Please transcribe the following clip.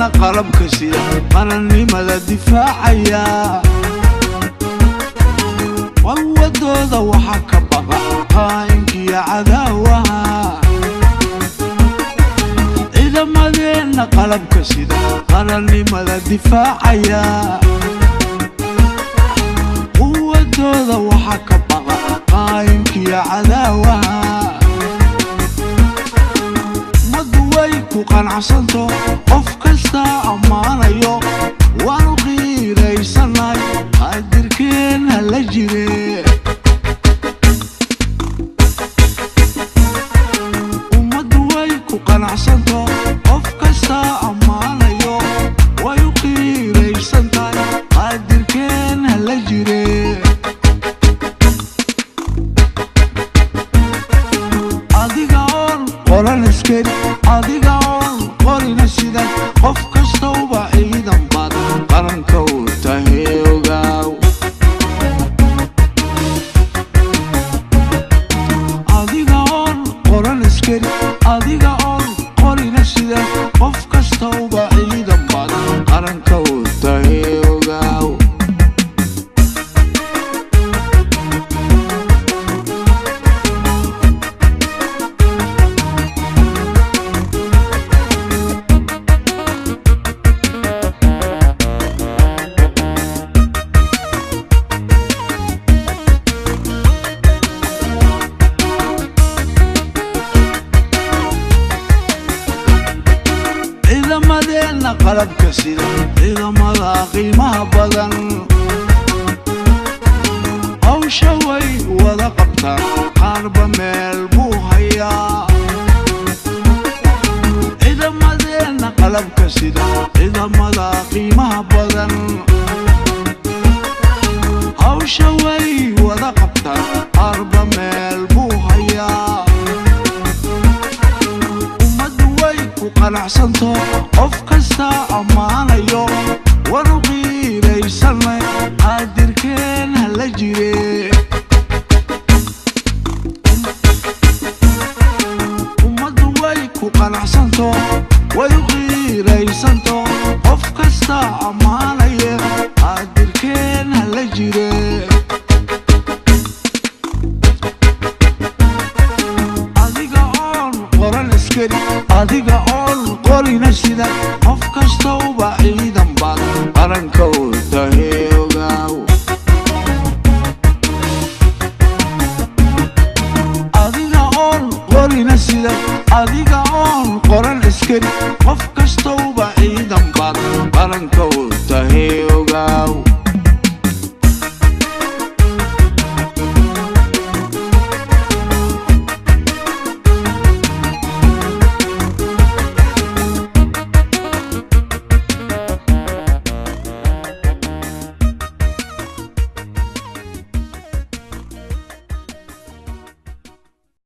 ciidamadeena qalabka sida qarannimada difaacaya wadooda waxa ka baqa qaankiya cadaawaha ciidamadeena qalabka sida qarannimada difaacaya wadooda waxa ka baqa qaankiya cadaawaha qanacsanto qof kasta ammaanayo waanu qiiraysanay qadirkeena la jire ummaddu way ku qanacsanto qof kasta ammaanayo wayu qiiraysantahay qadirkeena la jire adiga oon qoran iskari adiga qorina sida qof kasta uba ciidan baad qaranka u tahay ogaaw adiga oon qoran iskari adiga oon qorina sida qof kasta uba ciidan baad qaranka u tahay ogaaw ciidamadeena qalabka sida ciidamada qiimaha badan hawsha way wada qabtaan qaarba meel buu hayaa ciidamadeena qalabka sida ciidamada qiimaha badan hawsha way wada qabtaan qaarba meel buu hayaa qanacsanto qof kasta ammaanayo waanu qiiraysanay qadirkeena la jire ummaddu way ku qanacsanto way qiiraysanto qof kasta ammaanaya qadirkeena la jire adiga oon qoran iskari adiga oon qorina sida qof kasta uba ciidan baad qaranka u tahay ogaaw adiga oon qorina sida adiga oon qoran iskari qof kasta uba ciidan baad qaranka u tahay ogaaw